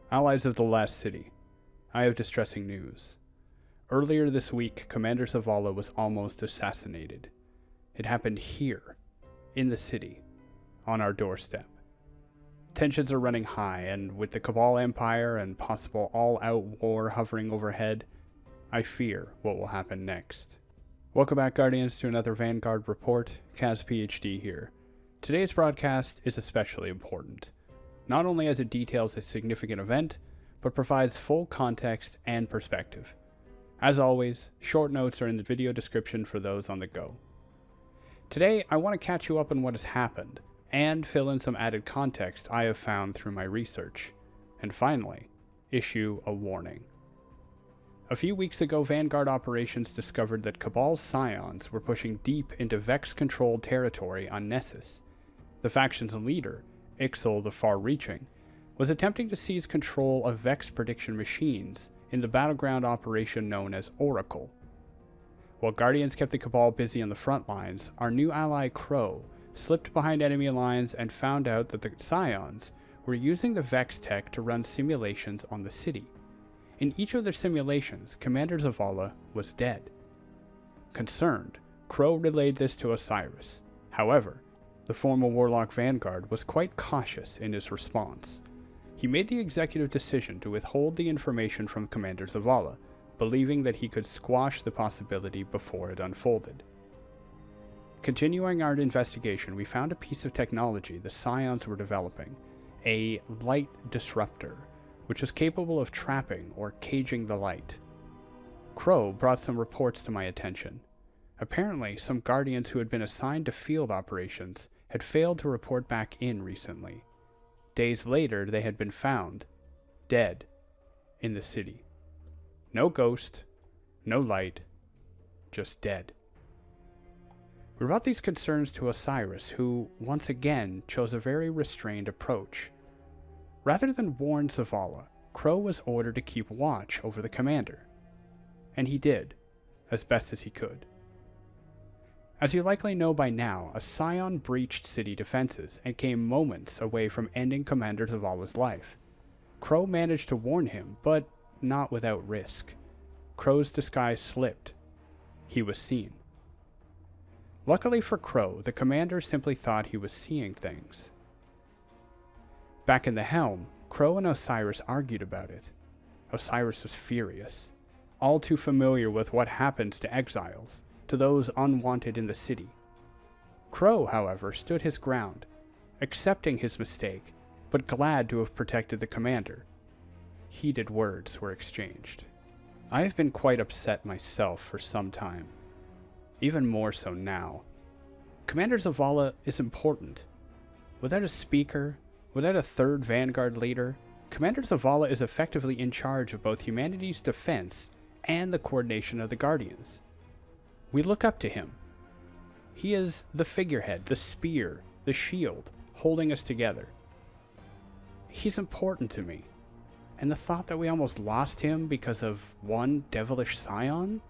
Allies of the last city, I have distressing news. Earlier this week, Commander Zavala was almost assassinated. It happened here, in the city, on our doorstep. Tensions are running high, and with the Cabal Empire and possible all-out war hovering overhead, I fear what will happen next. Welcome back, Guardians, to another Vanguard Report. Kaz PhD here. Today's broadcast is especially important, not only as it details a significant event, but provides full context and perspective. As always, short notes are in the video description for those on the go. Today, I want to catch you up on what has happened, and fill in some added context I have found through my research. And finally, issue a warning. A few weeks ago, Vanguard operations discovered that Cabal's Psions were pushing deep into Vex-controlled territory on Nessus. The faction's leader, Ixal the Far-Reaching, was attempting to seize control of Vex prediction machines in the battleground operation known as Oracle. While Guardians kept the Cabal busy on the front lines, our new ally Crow slipped behind enemy lines and found out that the Psions were using the Vex tech to run simulations on the city. In each of their simulations, Commander Zavala was dead. Concerned, Crow relayed this to Osiris. However, the former Warlock Vanguard was quite cautious in his response. He made the executive decision to withhold the information from Commander Zavala, believing that he could squash the possibility before it unfolded. Continuing our investigation, we found a piece of technology the Psions were developing, a light disruptor, which was capable of trapping or caging the light. Crow brought some reports to my attention. Apparently, some Guardians who had been assigned to field operations had failed to report back in recently. Days later, they had been found, dead, in the city. No ghost, no light, just dead. We brought these concerns to Osiris, who, once again, chose a very restrained approach. Rather than warn Zavala, Crow was ordered to keep watch over the commander. And he did, as best as he could. As you likely know by now, a Psion breached city defenses and came moments away from ending Commander Zavala's life. Crow managed to warn him, but not without risk. Crow's disguise slipped. He was seen. Luckily for Crow, the commander simply thought he was seeing things. Back in the helm, Crow and Osiris argued about it. Osiris was furious, all too familiar with what happens to exiles, to those unwanted in the city. Crow, however, stood his ground, accepting his mistake, but glad to have protected the commander. Heated words were exchanged. I have been quite upset myself for some time, even more so now. Commander Zavala is important. Without a speaker, without a third Vanguard leader, Commander Zavala is effectively in charge of both humanity's defense and the coordination of the Guardians. We look up to him. He is the figurehead, the spear, the shield, holding us together. He's important to me, and the thought that we almost lost him because of one devilish Psion,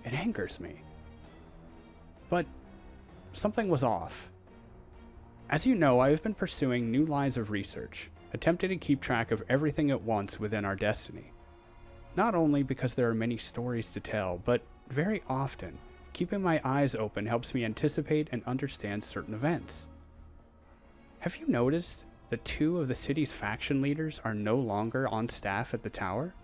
it angers me. But something was off. As you know, I have been pursuing new lines of research, attempting to keep track of everything at once within our destiny. Not only because there are many stories to tell, but very often, keeping my eyes open helps me anticipate and understand certain events. Have you noticed that two of the city's faction leaders are no longer on staff at the tower?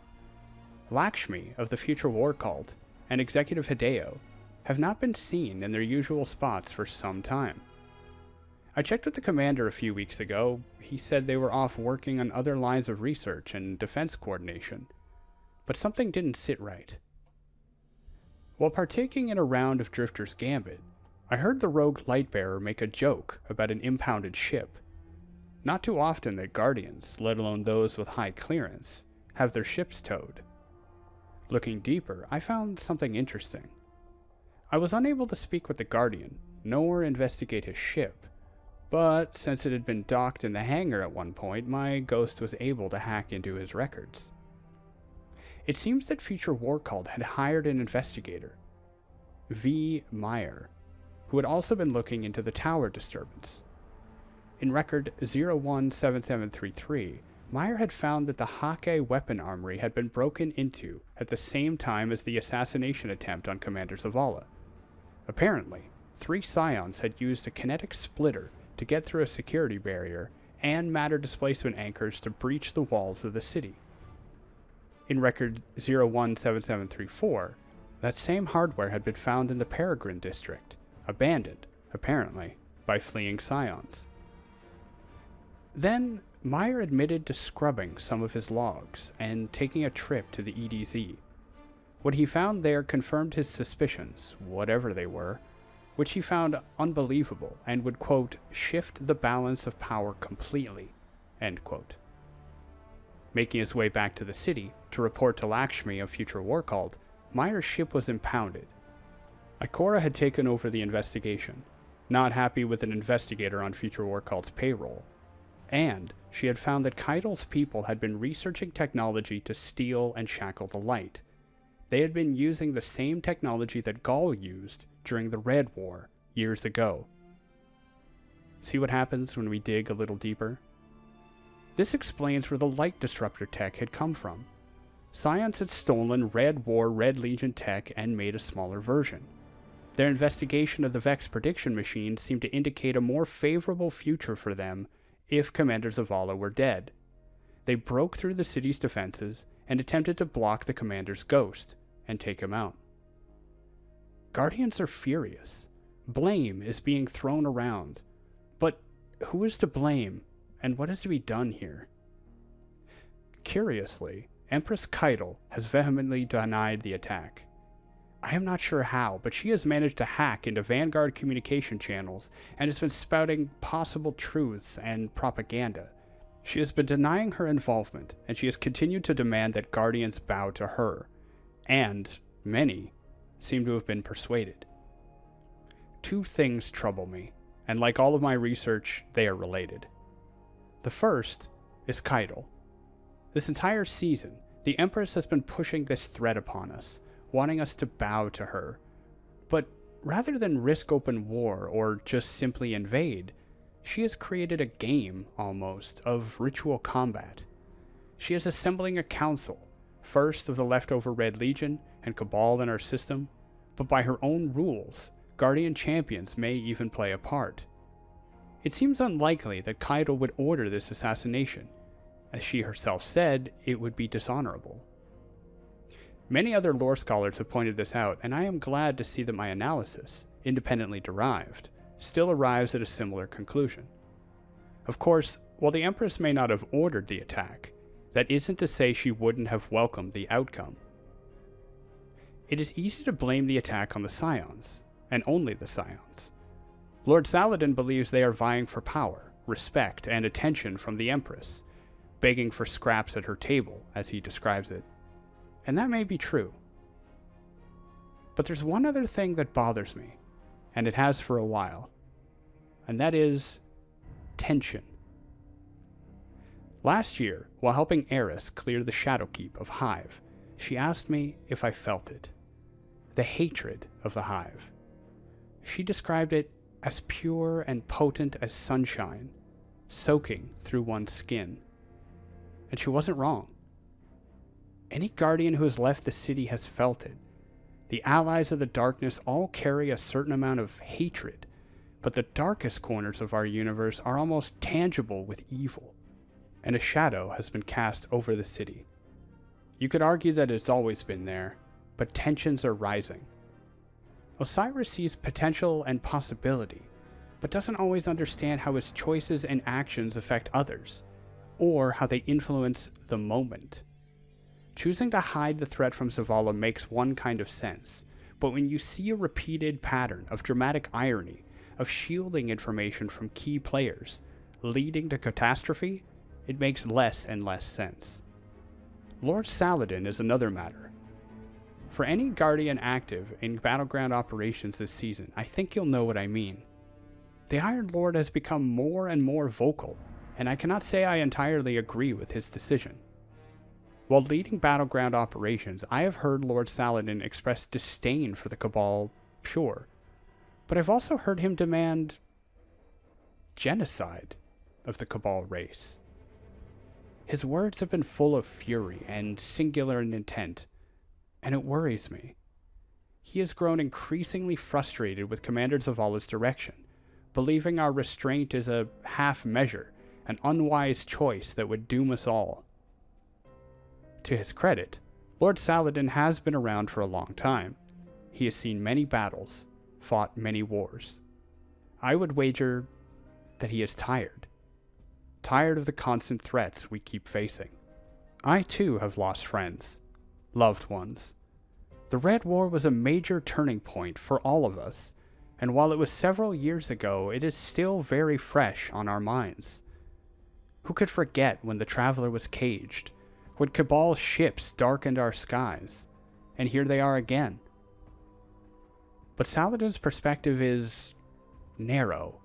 Lakshmi of the Future War Cult and Executive Hideo have not been seen in their usual spots for some time. I checked with the commander a few weeks ago. He said they were off working on other lines of research and defense coordination, but something didn't sit right. While partaking in a round of Drifter's Gambit, I heard the rogue Lightbearer make a joke about an impounded ship. Not too often that Guardians, let alone those with high clearance, have their ships towed. Looking deeper, I found something interesting. I was unable to speak with the Guardian, nor investigate his ship, but since it had been docked in the hangar at one point, my ghost was able to hack into his records. It seems that Future War Cult had hired an investigator, V. Meyer, who had also been looking into the tower disturbance. In record 017733, Meyer had found that the Hake weapon armory had been broken into at the same time as the assassination attempt on Commander Zavala. Apparently, 3 Psions had used a kinetic splitter to get through a security barrier and matter displacement anchors to breach the walls of the city. In record 017734, that same hardware had been found in the Peregrine district, abandoned, apparently, by fleeing Psions. Then, Meyer admitted to scrubbing some of his logs and taking a trip to the EDZ. What he found there confirmed his suspicions, whatever they were, which he found unbelievable and would, quote, shift the balance of power completely, end quote. Making his way back to the city to report to Lakshmi of Future War Cult, Meyer's ship was impounded. Ikora had taken over the investigation, not happy with an investigator on Future War Cult's payroll, and she had found that Keidel's people had been researching technology to steal and shackle the light. They had been using the same technology that Gaul used during the Red War years ago. See what happens when we dig a little deeper? This explains where the light disruptor tech had come from. Psions had stolen Red War Red Legion tech and made a smaller version. Their investigation of the Vex prediction machine seemed to indicate a more favorable future for them if Commander Zavala were dead. They broke through the city's defenses and attempted to block the commander's ghost and take him out. Guardians are furious. Blame is being thrown around. But who is to blame, and what is to be done here? Curiously, Empress Keidel has vehemently denied the attack. I am not sure how, but she has managed to hack into Vanguard communication channels and has been spouting possible truths and propaganda. She has been denying her involvement, and she has continued to demand that Guardians bow to her, and many seem to have been persuaded. 2 things trouble me, and like all of my research, they are related. The first is Keidel. This entire season, the Empress has been pushing this threat upon us, wanting us to bow to her. But rather than risk open war or just simply invade, she has created a game, almost, of ritual combat. She is assembling a council, first of the leftover Red Legion and Cabal in our system, but by her own rules, Guardian champions may even play a part. It seems unlikely that Keidel would order this assassination. As she herself said, it would be dishonorable. Many other lore scholars have pointed this out, and I am glad to see that my analysis, independently derived, still arrives at a similar conclusion. Of course, while the Empress may not have ordered the attack, that isn't to say she wouldn't have welcomed the outcome. It is easy to blame the attack on the Psions, and only the Psions. Lord Saladin believes they are vying for power, respect, and attention from the Empress, begging for scraps at her table, as he describes it. And that may be true. But there's one other thing that bothers me, and it has for a while, and that is tension. Last year, while helping Eris clear the Shadowkeep of Hive, she asked me if I felt it. The hatred of the Hive. She described it as pure and potent as sunshine, soaking through one's skin. And she wasn't wrong. Any Guardian who has left the city has felt it. The allies of the darkness all carry a certain amount of hatred, but the darkest corners of our universe are almost tangible with evil, and a shadow has been cast over the city. You could argue that it's always been there, but tensions are rising. Osiris sees potential and possibility, but doesn't always understand how his choices and actions affect others, or how they influence the moment. Choosing to hide the threat from Zavala makes one kind of sense, but when you see a repeated pattern of dramatic irony, of shielding information from key players, leading to catastrophe, it makes less and less sense. Lord Saladin is another matter. For any Guardian active in Battleground operations this season, I think you'll know what I mean. The Iron Lord has become more and more vocal, and I cannot say I entirely agree with his decision. While leading Battleground operations, I have heard Lord Saladin express disdain for the Cabal, sure, but I've also heard him demand genocide of the Cabal race. His words have been full of fury and singular in intent, and it worries me. He has grown increasingly frustrated with Commander Zavala's direction, believing our restraint is a half measure, an unwise choice that would doom us all. To his credit, Lord Saladin has been around for a long time. He has seen many battles, fought many wars. I would wager that he is tired. Tired of the constant threats we keep facing. I too have lost friends, loved ones. The Red War was a major turning point for all of us, and while it was several years ago, it is still very fresh on our minds. Who could forget when the Traveler was caged, when Cabal's ships darkened our skies, and here they are again? But Saladin's perspective is narrow.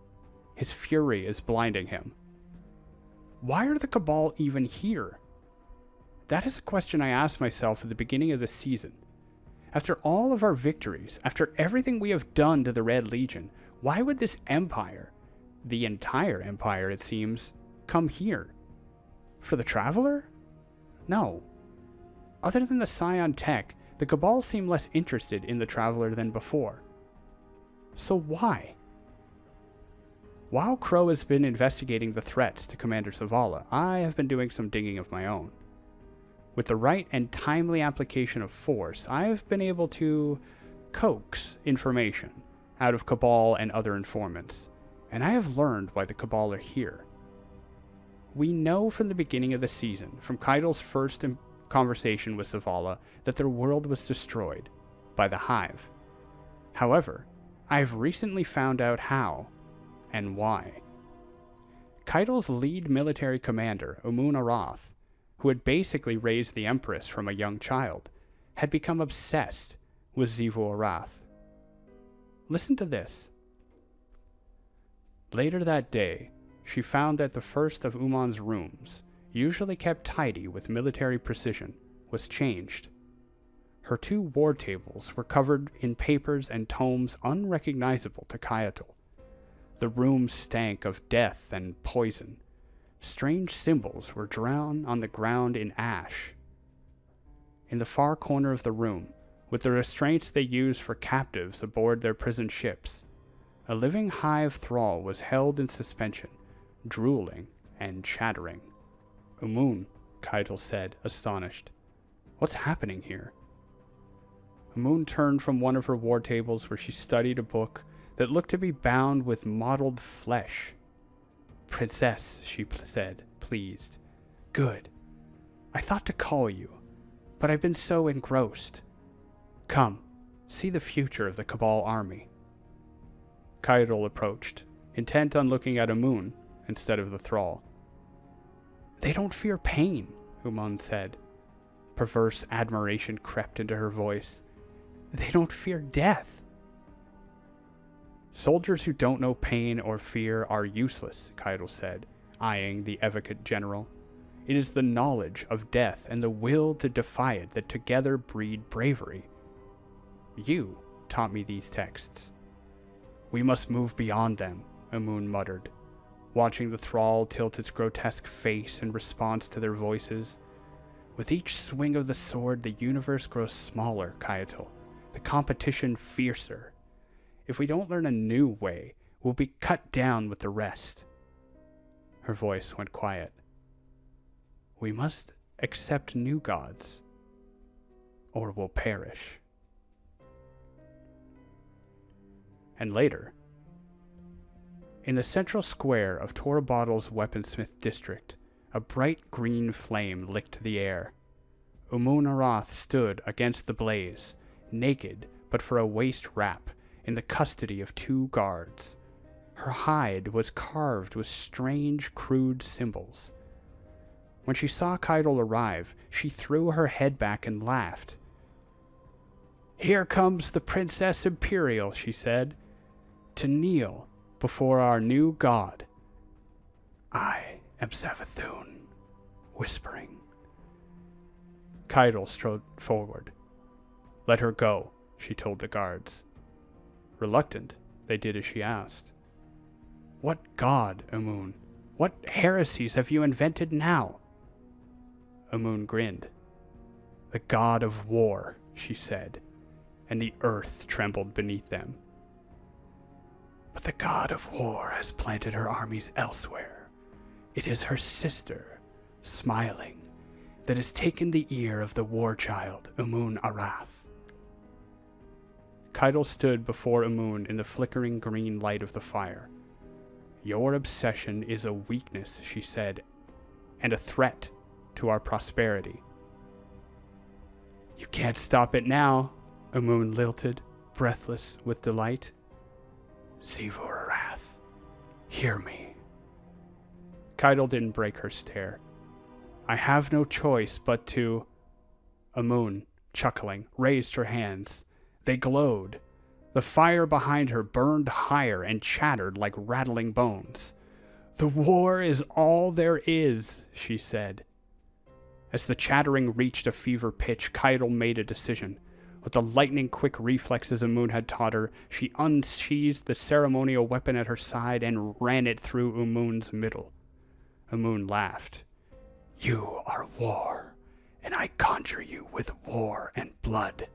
His fury is blinding him. Why are the Cabal even here? That is a question I asked myself at the beginning of this season. After all of our victories, after everything we have done to the Red Legion, why would this empire, the entire empire it seems, come here? For the Traveler? No. Other than the Scion tech, the Cabal seem less interested in the Traveler than before. So why? While Crow has been investigating the threats to Commander Zavala, I have been doing some digging of my own. With the right and timely application of force, I have been able to coax information out of Cabal and other informants, and I have learned why the Cabal are here. We know from the beginning of the season, from Kaido's first conversation with Zavala, that their world was destroyed by the Hive. However, I have recently found out how and why. Kaido's lead military commander, Umun Arath, who had basically raised the Empress from a young child, had become obsessed with Xivu Arath. Listen to this. Later that day, she found that the first of Uman's rooms, usually kept tidy with military precision, was changed. Her 2 war tables were covered in papers and tomes unrecognizable to Kyatil. The room stank of death and poison. Strange symbols were drawn on the ground in ash. In the far corner of the room, with the restraints they used for captives aboard their prison ships, a living Hive thrall was held in suspension, drooling and chattering. Umun, Kaitil said, astonished. What's happening here? Umun turned from one of her war tables where she studied a book that looked to be bound with mottled flesh. Princess, she said, pleased. Good. I thought to call you, but I've been so engrossed. Come, see the future of the Cabal army. Kaitil approached, intent on looking at Umun instead of the thrall. They don't fear pain, Umun said. Perverse admiration crept into her voice. They don't fear death. Soldiers who don't know pain or fear are useless, Kaitil said, eyeing the evocate general. It is the knowledge of death and the will to defy it that together breed bravery. You taught me these texts. We must move beyond them, Umun muttered, watching the thrall tilt its grotesque face in response to their voices. With each swing of the sword, the universe grows smaller, Kaitil, the competition fiercer. If we don't learn a new way, we'll be cut down with the rest. Her voice went quiet. We must accept new gods, or we'll perish. And later, in the central square of Torabotle's weaponsmith district, a bright green flame licked the air. Umun Arath stood against the blaze, naked but for a waist wrap, in the custody of 2 guards. Her hide was carved with strange, crude symbols. When she saw Kaitil arrive, she threw her head back and laughed. Here comes the Princess Imperial, she said, to kneel before our new god. I am Savathun, whispering. Kaitil strode forward. Let her go, she told the guards. Reluctant, they did as she asked. What god, Umun? What heresies have you invented now? Amun grinned. "The god of war," she said, and the earth trembled beneath them. "But the god of war has planted her armies elsewhere. It is her sister, smiling, that has taken the ear of the war child, Amun Arath." Keitel stood before Amun in the flickering green light of the fire. "Your obsession is a weakness," she said, "and a threat to our prosperity." "You can't stop it now," Amun lilted, breathless with delight. "Xivu Arath, hear me." Keitel didn't break her stare. "I have no choice but to..." Amun, chuckling, raised her hands. They glowed. The fire behind her burned higher and chattered like rattling bones. "The war is all there is," she said. As the chattering reached a fever pitch, Keitel made a decision. With the lightning-quick reflexes Amun had taught her, she unsheathed the ceremonial weapon at her side and ran it through Amun's middle. Amun laughed. "You are war, and I conjure you with war and blood."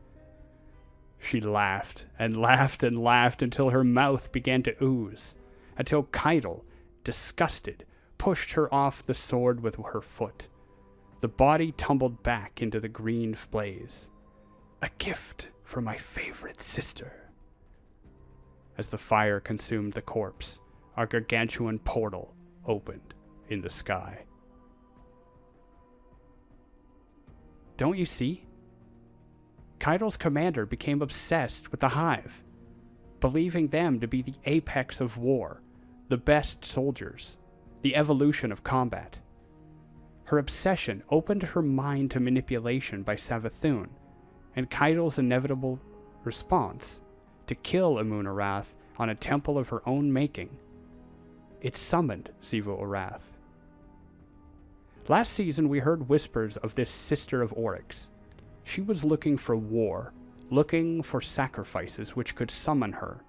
She laughed and laughed and laughed until her mouth began to ooze, until Keitel, disgusted, pushed her off the sword with her foot. The body tumbled back into the green blaze. "A gift for my favorite sister." As the fire consumed the corpse, a gargantuan portal opened in the sky. Don't you see? Keitel's commander became obsessed with the Hive, believing them to be the apex of war, the best soldiers, the evolution of combat. Her obsession opened her mind to manipulation by Savathun, and Keitel's inevitable response, to kill Amun Arath on a temple of her own making. It summoned Xivu Arath. Last season we heard whispers of this sister of Oryx. She was looking for war, looking for sacrifices which could summon her.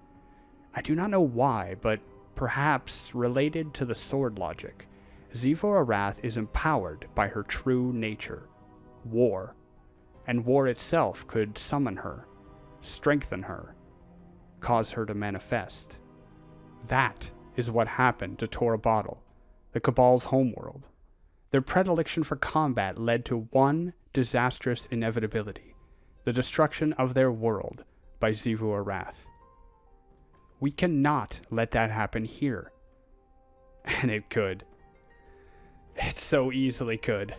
I do not know why, but perhaps related to the sword logic, Xivu Arath is empowered by her true nature, war, and war itself could summon her, strengthen her, cause her to manifest. That is what happened to Torabottle, the Cabal's homeworld. Their predilection for combat led to one disastrous inevitability, the destruction of their world by Xivu Arath. We cannot let that happen here. And it could. It so easily could.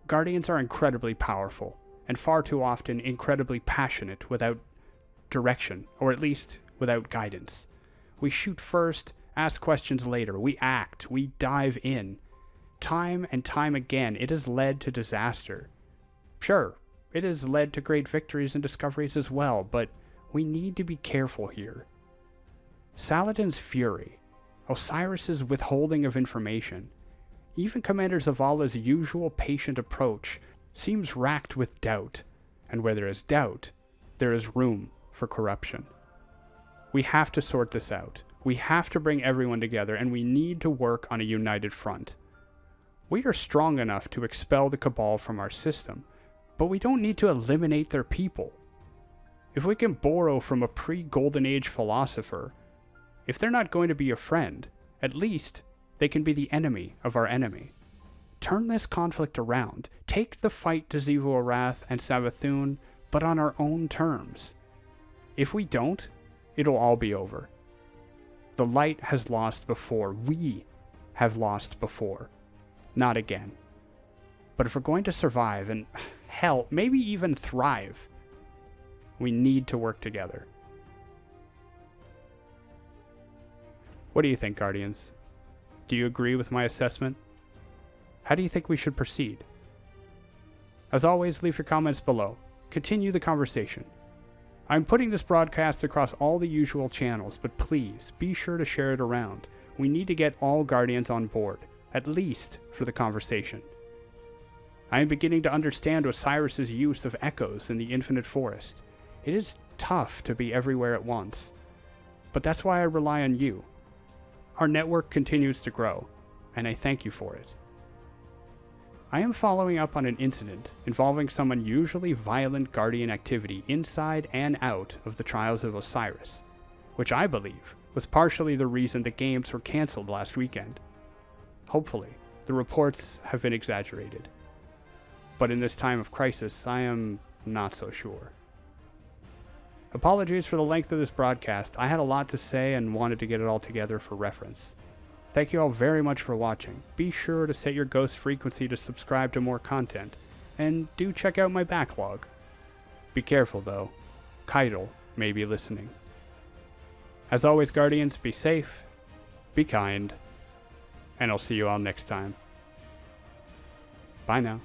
Guardians are incredibly powerful, and far too often incredibly passionate without direction, or at least without guidance. We shoot first, ask questions later, we act, we dive in. Time and time again, it has led to disaster. Sure, it has led to great victories and discoveries as well, but we need to be careful here. Saladin's fury, Osiris's withholding of information, even Commander Zavala's usual patient approach seems racked with doubt, and where there is doubt, there is room for corruption. We have to sort this out. We have to bring everyone together, and we need to work on a united front. We are strong enough to expel the Cabal from our system, but we don't need to eliminate their people. If we can borrow from a pre-Golden Age philosopher, if they're not going to be a friend, at least they can be the enemy of our enemy. Turn this conflict around. Take the fight to Xivu Arath and Savathun, but on our own terms. If we don't, it'll all be over. The light has lost before. We have lost before. Not again. But if we're going to survive and, hell, maybe even thrive, we need to work together. What do you think, Guardians? Do you agree with my assessment? How do you think we should proceed? As always, leave your comments below. Continue the conversation. I'm putting this broadcast across all the usual channels, but please be sure to share it around. We need to get all Guardians on board, at least for the conversation. I am beginning to understand Osiris's use of echoes in the Infinite Forest. It is tough to be everywhere at once, but that's why I rely on you. Our network continues to grow, and I thank you for it. I am following up on an incident involving some unusually violent Guardian activity inside and out of the Trials of Osiris, which I believe was partially the reason the games were cancelled last weekend. Hopefully, the reports have been exaggerated. But in this time of crisis, I am not so sure. Apologies for the length of this broadcast. I had a lot to say and wanted to get it all together for reference. Thank you all very much for watching. Be sure to set your ghost frequency to subscribe to more content, and do check out my backlog. Be careful though, Keitel may be listening. As always, Guardians, be safe, be kind, and I'll see you all next time. Bye now.